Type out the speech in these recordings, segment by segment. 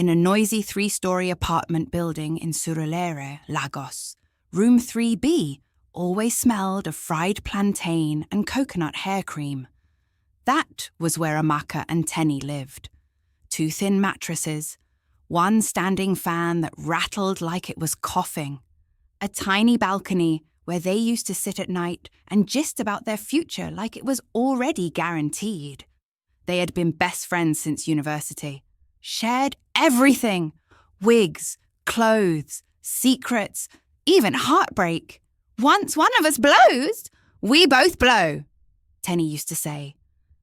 In a noisy 3-story apartment building in Surulere, Lagos, room 3B always smelled of fried plantain and coconut hair cream. That was where Amaka and Tenny lived. 2 thin mattresses, 1 standing fan that rattled like it was coughing, a tiny balcony where they used to sit at night and gist about their future like it was already guaranteed. They had been best friends since university, shared everything: wigs, clothes, secrets, even heartbreak. "Once one of us blows, we both blow," Tenny used to say.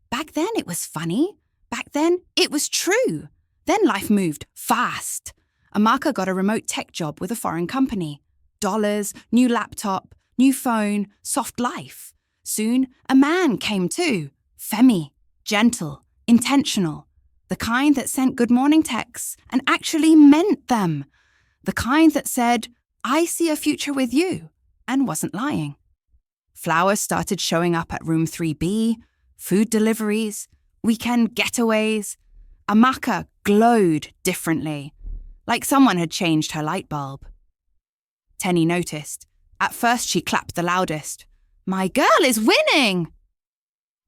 Back then it was funny. Back then it was true. Then life moved fast. Amaka got a remote tech job with a foreign company. Dollars, new laptop, new phone, soft life. Soon a man came too. Femi, gentle, intentional. The kind that sent good morning texts and actually meant them. The kind that said, "I see a future with you," and wasn't lying. Flowers started showing up at room 3B, food deliveries, weekend getaways. Amaka glowed differently, like someone had changed her light bulb. Tenny noticed. At first she clapped the loudest. "My girl is winning!"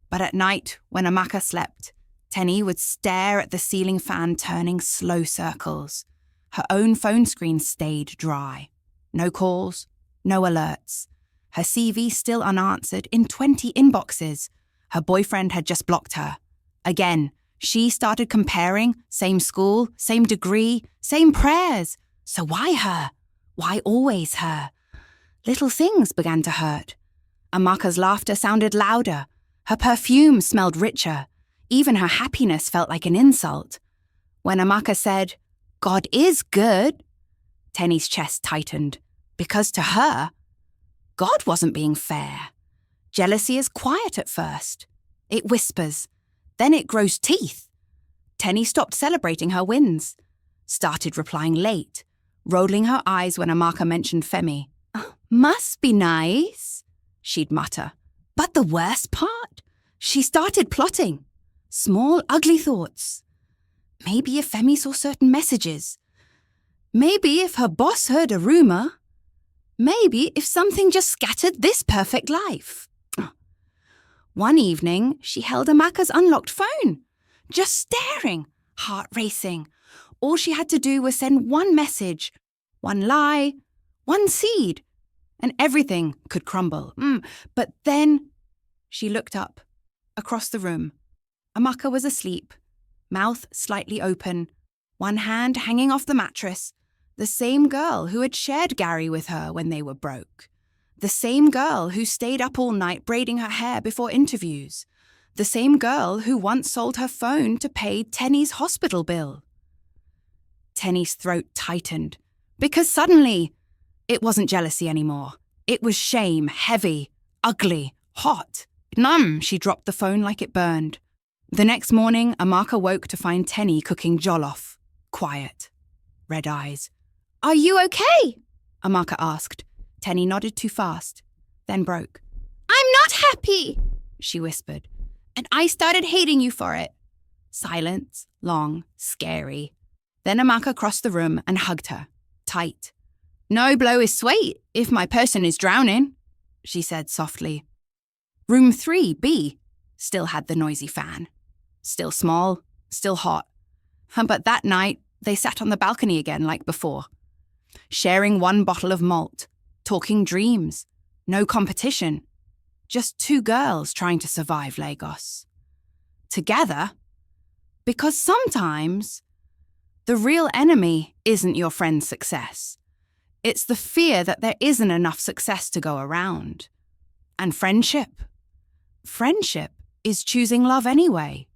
But at night, when Amaka slept, Tenny would stare at the ceiling fan turning slow circles. Her own phone screen stayed dry. No calls, no alerts. Her CV still unanswered in 20 inboxes. Her boyfriend had just blocked her. Again, she started comparing, same school, same degree, same prayers. So why her? Why always her? Little things began to hurt. Amaka's laughter sounded louder. Her perfume smelled richer. Even her happiness felt like an insult. When Amaka said, "God is good," Tenny's chest tightened, because to her, God wasn't being fair. Jealousy is quiet at first. It whispers. Then it grows teeth. Tenny stopped celebrating her wins, started replying late, rolling her eyes when Amaka mentioned Femi. "Must be nice," she'd mutter. But the worst part? She started plotting. Small, ugly thoughts. Maybe if Femi saw certain messages. Maybe if her boss heard a rumor. Maybe if something just scattered this perfect life. One evening, she held Amaka's unlocked phone, just staring, heart racing. All she had to do was send one message, one lie, one seed, and everything could crumble. But then she looked up, across the room. Amaka was asleep, mouth slightly open, one hand hanging off the mattress. The same girl who had shared Gary with her when they were broke. The same girl who stayed up all night braiding her hair before interviews. The same girl who once sold her phone to pay Tenny's hospital bill. Tenny's throat tightened, because suddenly it wasn't jealousy anymore. It was shame, heavy, ugly, hot. Numb, she dropped the phone like it burned. The next morning, Amaka woke to find Tenny cooking jollof. Quiet. Red eyes. "Are you okay?" Amaka asked. Tenny nodded too fast, then broke. "I'm not happy," she whispered. "And I started hating you for it." Silence, long, scary. Then Amaka crossed the room and hugged her, tight. "No blow is sweet if my person is drowning," she said softly. Room 3B still had the noisy fan. Still small, still hot. But that night, they sat on the balcony again like before. Sharing one bottle of malt, talking dreams, no competition. Just 2 girls trying to survive Lagos. Together. Because sometimes the real enemy isn't your friend's success. It's the fear that there isn't enough success to go around. And friendship? Friendship is choosing love anyway.